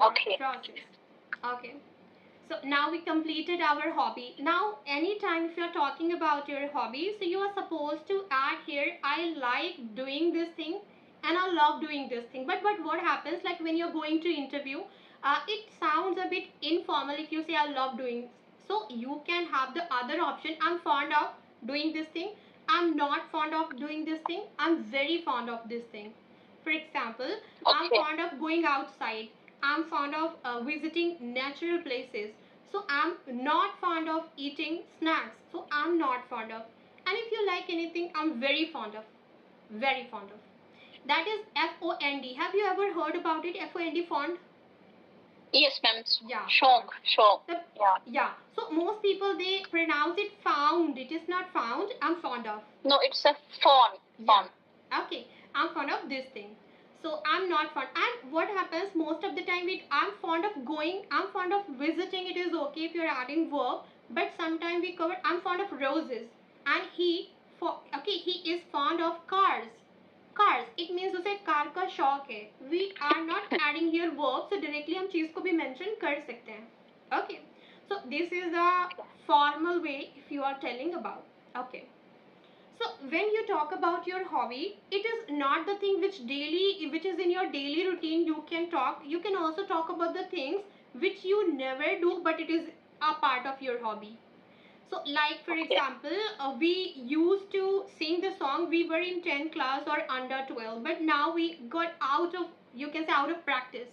Okay. process. Okay. So now we completed our hobby. Now, anytime if you're talking about your hobby, so you are supposed to add here, I like doing this thing and I love doing this thing. But what happens like when you're going to interview, it sounds a bit informal if you say I love doing. So you can have the other option. I'm fond of doing this thing. I'm not fond of doing this thing. I'm very fond of this thing. For example, I'm Okay. fond of going outside. I'm fond of visiting natural places. So I'm not fond of eating snacks. So I'm not fond of. And if you like anything, I'm very fond of. Very fond of. That is FOND. Have you ever heard about it? FOND, fond? Yes, ma'am. Yeah, fond. Shock. Shock. The, Yeah. yeah. So most people they pronounce it found. It is not found. I'm fond of. No, it's a fawn. Yeah. Fawn. Okay. I'm fond of this thing. So I'm not fond. And what happens most of the time with I'm fond of going, I'm fond of visiting. It is okay if you're adding verb, but sometimes we cover I'm fond of roses. And he for okay, he is fond of cars. Cars. It means उसे car का शौक है. We are not adding here verb, so directly हम चीज को भी mention कर सकते हैं. Okay. So this is the formal way if you are telling about. Okay. So when you talk about your hobby, it is not the thing which is in your daily routine you can talk. You can also talk about the things which you never do but it is a part of your hobby. So like for Okay. example, we used to sing the song we were in 10th class or under 12, but now we got out of, you can say, out of practice.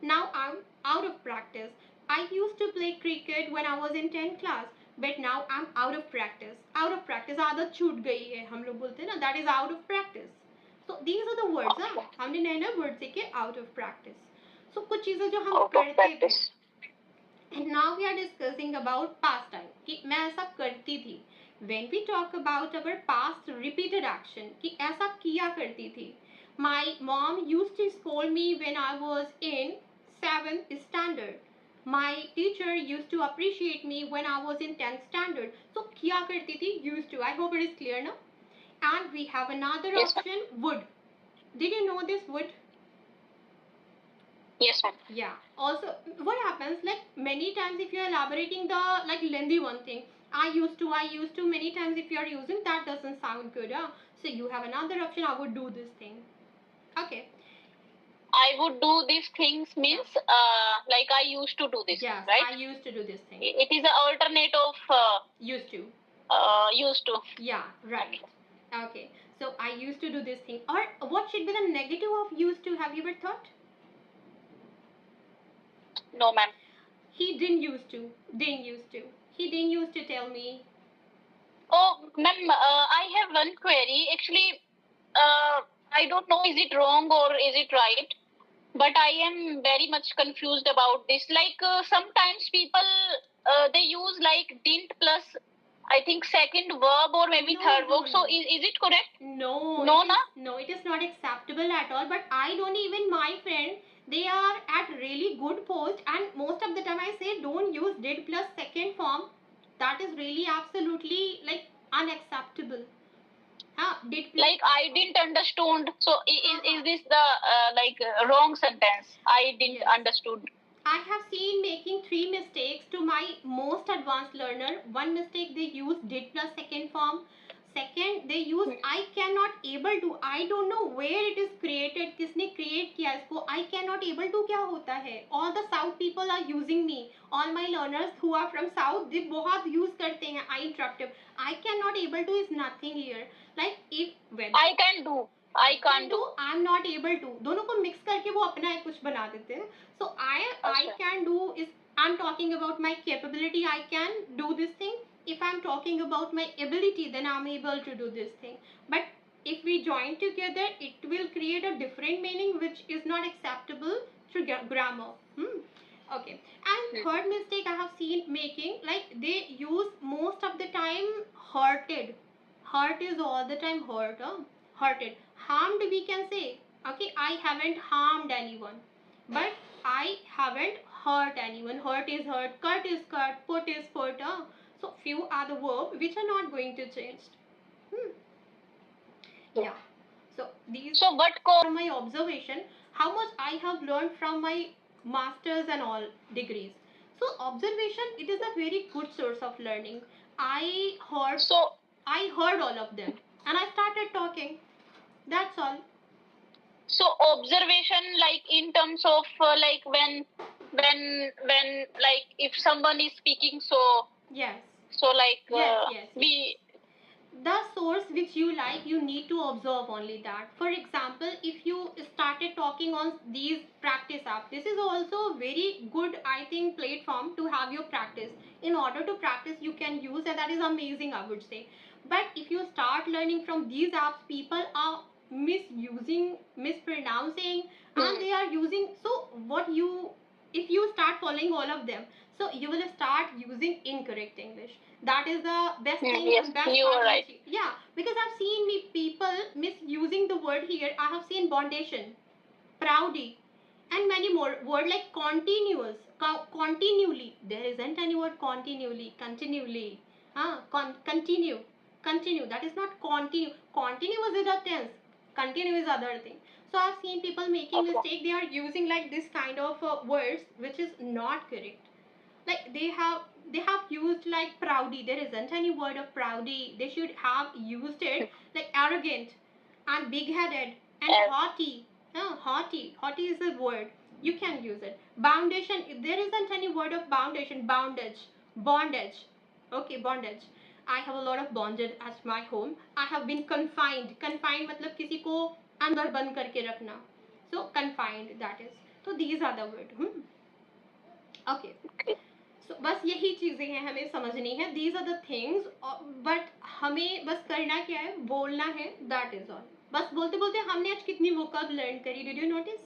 Now I'm out of practice. I used to play cricket when I was in 10th class, but now I'm out of practice. Out of practice, आदत छूट गई है हम लोग बोलते हैं ना, that is out of practice. So these are the words, हाँ हमने नए नए वर्ड सीखे out of practice. So कुछ चीज़ें जो हम Out of करते थे. practice. And now we are discussing about pastime कि मैं ऐसा करती थी. When we talk about our past repeated action कि ऐसा किया करती थी. My mom used to scold me when I was in 7th standard. My teacher used to appreciate me when I was in 10th standard. So किया करती थी used to. I hope it is clear now. And we have another Yes, ma'am. option would. Did you know this would? Yes, ma'am. Yeah. Also, what happens like many times if you're elaborating the like lengthy one thing, I used to many times if you're using that doesn't sound good. So you have another option. I would do this thing. Okay. I would do these things means like I used to do this, Yes, right? I used to do this thing. It is an alternate of Used to. used to. Yeah. Right. Okay. So I used to do this thing. Or what should be the negative of used to? Have you ever thought? No, ma'am. He didn't used to. Didn't used to. He didn't used to tell me. Oh, ma'am, I have one query. Actually, I don't know is it wrong or is it right, but I am very much confused about this. Like sometimes people they use like didn't plus I think second verb or maybe No, third no, verb. So no. is it correct? No, No, it na? is no, it is not acceptable at all. But I don't even my friend, they are at really good post, and most of the time I say don't use did plus second form. That is really absolutely like unacceptable. Did plus Like I didn't understood. So is this the like wrong sentence? I didn't Yes. understood. I have seen making 3 mistakes to my most advanced learner. One mistake they use did plus second form. Second they use I cannot able to. I don't know where it is created. किसने create किया इसको? I cannot able to क्या होता है? All the South people are using me. All my learners who are from South they बहुत use करते हैं. I interruptive. I cannot able to is nothing here. Like if when I can do. I can't do. I am not able to दोनों को mix करके वो अपना एक कुछ बना देते हैं सो आई अच्छा. Can do is I am talking about my capability I can do this thing if I'm talking about my ability then I'm able to do this thing but if we join together it will create a different meaning which is not acceptable through grammar okay and third mistake I have seen making like they use most of the time hurted hurt is all the time hurt hurted harmed we can say okay I haven't harmed anyone but I haven't hurt anyone hurt is hurt cut is cut put is put so few are the verb which are not going to change yeah so these So what are my observation how much I have learned from my masters and all degrees. So observation, it is a very good source of learning. I heard So I heard all of them and I started talking. That's all. so observation, like in terms of like when like if someone is speaking, so Yes. like Yes. we The source which you like, you need to observe only that. For example, if you started talking on these practice apps, this is also a very good, I think, platform to have your practice. In order to practice, you can use, and that is amazing, I would say. But if you start learning from these apps, people are misusing, mispronouncing, and Hmm. they are using, so what you, if you start following all of them, so you will start using incorrect English. That is the best thing Yes, and best you part are right. which, yeah, because I've seen me people misusing the word here. I have seen bondation, proudy, and many more word like continuous, continually. There isn't any word continually. Continue, continue, that is not continue. Continue was in a tense, continue is other thing. So I've seen people making Okay. mistake, they are using like this kind of words which is not correct. Like they have used like proudy. There isn't any word of proudy. They should have used it like arrogant and big-headed and Yes. haughty. Haughty is a word. You can use it. Foundation. There isn't any word of foundation. Bondage. Okay, bondage. I have a lot of bondage at my home. I have been confined. Confined मतलब किसी को अंदर बंद करके रखना. So confined, that is. So these are the word. Okay. Okay. So, बस यही चीज़ें हैं हमें समझनी है. These are the things. But हमें बस करना क्या है, बोलना है. That is all. बस बोलते बोलते हमने आज कितनी वोकैब लर्न करी. Did you notice?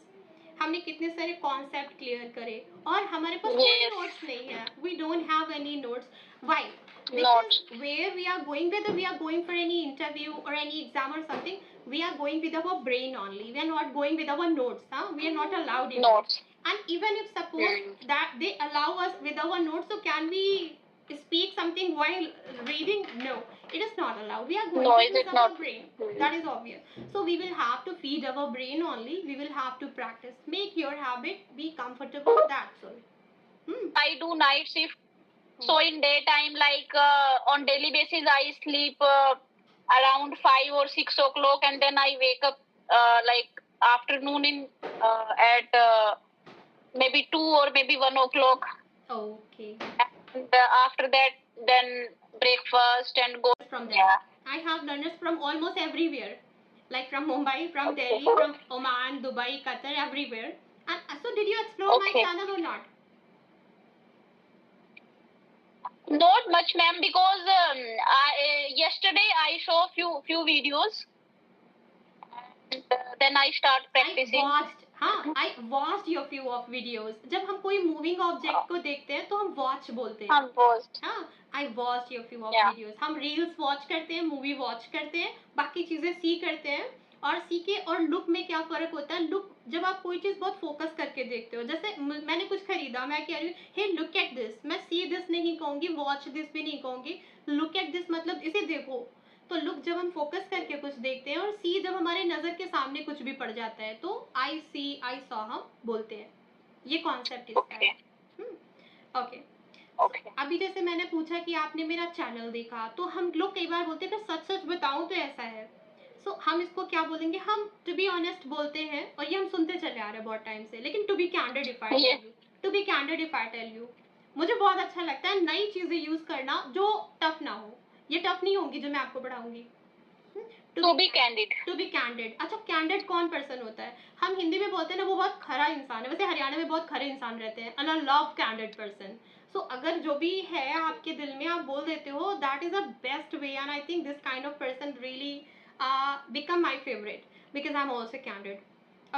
हमने कितने सारे कॉन्सेप्ट क्लियर करे और हमारे पास कोई Yes. नोट्स नहीं है. We don't have any notes. Why? Not. Because where we are going, whether we are going for any interview or any exam or something, we are going with our brain only. We are not going with our notes. We are not allowed even. Notes. And even if suppose that they allow us with our notes, so can we speak something while reading? No, it is not allowed. We are going No, to is use it our not? brain. That is obvious. So we will have to feed our brain only. We will have to practice. Make your habit be comfortable. That's all. I do night shift. So in daytime, like on daily basis, I sleep around 5 or 6 o'clock, and then I wake up like afternoon in at maybe 2 or maybe 1 o'clock. Okay. And after that, then breakfast and go. From them. Yeah. I have learners from almost everywhere, like from Mumbai, from Okay. Delhi, from Oman, Dubai, Qatar, everywhere. And so, did you explore my Okay. channel or not? Not much, ma'am, because yesterday I saw few videos, and then I start practicing. I watched your few of videos. जब हम कोई moving object को देखते हैं तो हम watch बोलते हैं. I'm paused. I watched your few of Yeah. videos. हम reels watch करते हैं, movie watch करते हैं, बाकी चीजें see करते हैं. और सी के और लुक में क्या फर्क होता है. लुक, जब आप कोई चीज बहुत फोकस करके देखते हो, जैसे मैंने कुछ खरीदा, मैं कह रही हूँ हे लुक एट दिस, मैं सी दिस नहीं कहूंगी, वॉच दिस भी नहीं कहूंगी. लुक एट दिस मतलब इसे देखो. तो लुक जब हम फोकस करके कुछ देखते हैं और सी जब हमारे नजर के सामने कुछ भी पड़ जाता है तो आई सी आई सॉ हम बोलते हैं. ये कॉन्सेप्ट इसका है. ओके. Okay. अभी जैसे मैंने पूछा कि आपने मेरा चैनल देखा, तो हम लोग कई बार बोलते हैं कि सच सच बताऊं तो ऐसा है. सो हम इसको क्या बोलेंगे, हम टू बी ऑनेस्ट बोलते हैं और ये हम सुनते चले आ रहे हैं बहुत टाइम से. लेकिन to be candid if I tell you, to be candid if I tell you, मुझे बहुत अच्छा लगता है नई चीजें यूज करना जो टफ ना हो. ये टफ नहीं होंगी जो मैं आपको पढ़ाऊंगी. To be candid. To be candid. अच्छा, कैंडिड कौन पर्सन होता है? हम हिंदी में बोलते हैं ना वो बहुत खरा इंसान है. वैसे हरियाणा में बहुत खरे इंसान रहते हैं. And I love candid person. So अगर जो भी है आपके दिल में आप बोल देते हो, that is the best way. And I think this kind of person really become my favourite because I am also candid.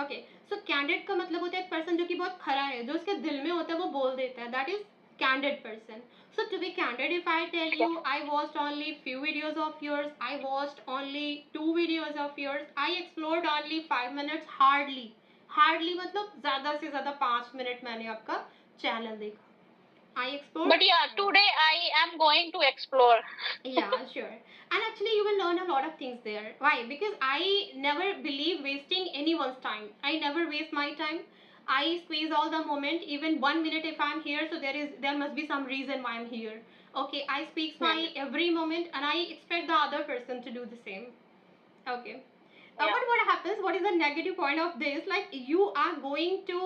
Okay. So candid का मतलब होता है एक पर्सन जो कि बहुत खरा है, जो उसके दिल में होता है वो बोल देता है. That is candid person. So to be candid, if I tell you I watched only few videos of yours, I watched only 2 videos of yours, I explored only 5 minutes, hardly मतलब ज़्यादा से ज़्यादा 5 मिनट मैंने आपका channel देखा. I explored. But yeah, today I am going to explore. Yeah, sure. And actually you will learn a lot of things there. Why? Because I never believe wasting anyone's time. I never waste my time. I squeeze all the moment, even 1 minute if I'm here, so there must be some reason why I'm here. Okay, I speak my every moment, and I expect the other person to do the same. Okay. Yeah. But what happens? What is the negative point of this? Like, you are going to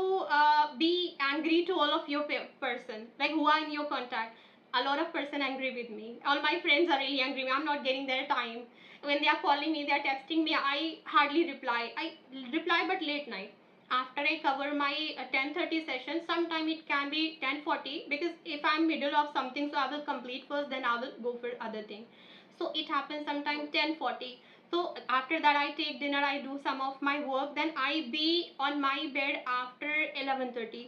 be angry to all of your person, like who are in your contact. A lot of person angry with me. All my friends are really angry. I'm not getting their time. When they are calling me, they are texting me. I hardly reply. I reply, but late night. After I cover my 10:30 session, sometime it can be 10:40, because if I'm middle of something, so I will complete first, then I will go for other thing. So it happens sometime 10:40. So after that, I take dinner, I do some of my work, then I be on my bed after 11:30.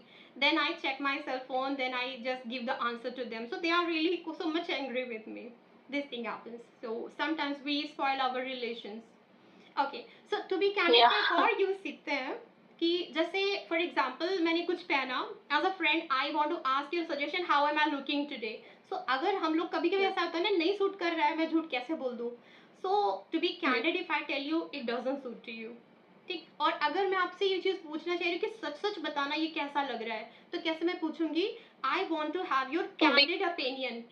Then I check my cell phone, then I just give the answer to them. So they are really so much angry with me. This thing happens. So sometimes we spoil our relations. Okay, so to be candid, Yeah. एक और use सीखते हैं कि जैसे for example मैंने कुछ पहना, as a friend I want to ask your suggestion, how am I looking today. So अगर हम लोग कभी कभी ऐसा होता है ना, नहीं सूट कर रहा है, मैं झूठ कैसे बोल दूँ. So to be candid, if I tell you it doesn't suit to you, ठीक. और अगर मैं आपसे ये चीज़ पूछना चाह रही हूँ कि सच सच बताना ये कैसा लग रहा है, तो कैसे मैं पूछूंगी, I want to have your candid opinion.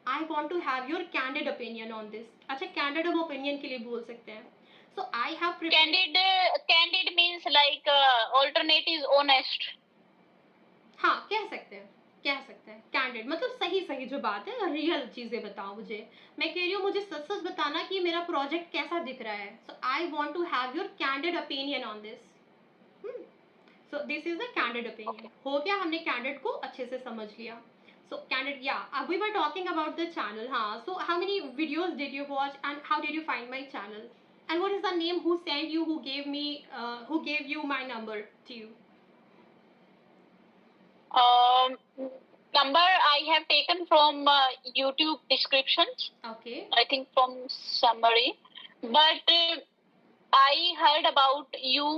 I want to have your candid opinion on this. अच्छा, कैंडिड हम ओपिनियन के लिए बोल सकते हैं. So I have prepared. Candid means like alternate is honest. हाँ, कह सकते हैं, कह सकते हैं. कैंडिड मतलब सही सही जो बात है, रियल चीजें बताओ मुझे. मैं कह रही हूँ मुझे सच सच बताना कि मेरा प्रोजेक्ट कैसा दिख रहा है. So I want to have your candid opinion on this. So this is the candid opinion. हो गया, हमने कैंडिड को अच्छे से समझ लिया. So candid, yeah. We were talking about the channel, huh? So how many videos did you watch, and how did you find my channel? And what is the name who sent you, who gave you my number to you? Number I have taken from YouTube descriptions. Okay. I think from summary, but I heard about you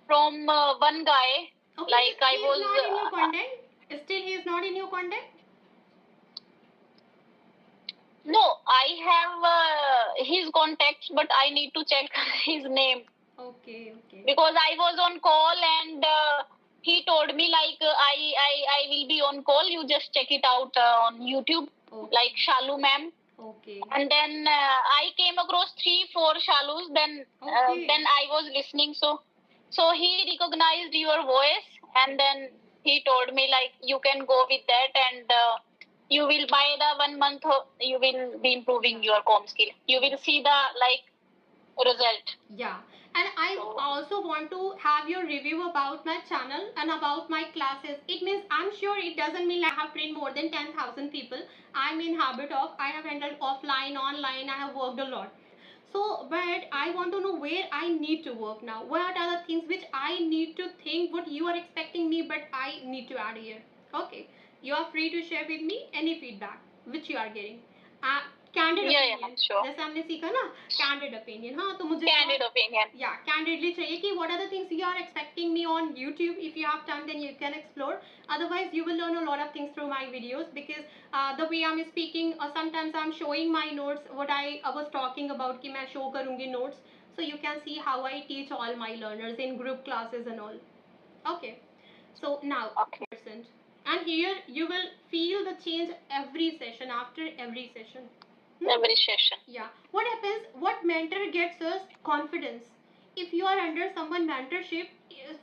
from one guy. Okay, like I was not in your content. Still, he is not in your content. No, I have his contacts, but I need to check his name. Okay, okay. Because I was on call, and he told me like I will be on call. You just check it out on YouTube, Okay. like Shalu ma'am. Okay. And then I came across 3-4 Shalus. Then Okay. then I was listening. So he recognized your voice, and then he told me like you can go with that, and you will by the 1 month you will be improving your com skill. You will see the like result. Yeah. And I also want to have your review about my channel and about my classes. It means, I'm sure it doesn't mean like I have trained more than 10,000 people. I'm in habit of, I have handled offline, online, I have worked a lot. So, but I want to know where I need to work now. What are the things which I need to think, what you are expecting me, but I need to add here. Okay. You are free to share with me any feedback which you are getting. Candid opinion. Sure. जैसे हमने सीखा ना, candid opinion. हाँ, तो मुझे candid opinion. Yeah, candidly चाहिए कि what are the things you are expecting me on YouTube. If you have time, then you can explore. Otherwise, you will learn a lot of things through my videos, because the way I'm speaking, sometimes I'm showing my notes, what I was talking about कि मैं show करूँगी notes, so you can see how I teach all my learners in group classes and all. Okay, so now, Okay. And here you will feel the change every session, after every session. Every session. Yeah. What happens? What mentor gets us confidence? If you are under someone mentorship,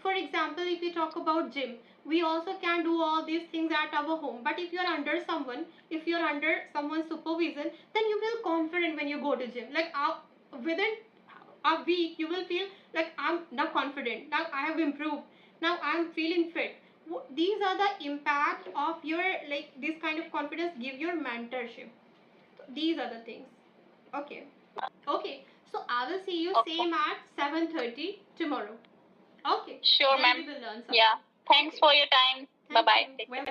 for example, if you talk about gym, we also can do all these things at our home. But if you are under someone, if you are under someone's supervision, then you feel confident when you go to gym. Like within a week, you will feel like I'm now confident. Now I have improved. Now I'm feeling fit. These are the impact of your, like, this kind of confidence give your mentorship. These are the things. Okay. Okay. So I will see you same at 7:30 tomorrow. Okay. Sure, then ma'am. We will learn something. Yeah. Thanks for your time. Bye bye. Well.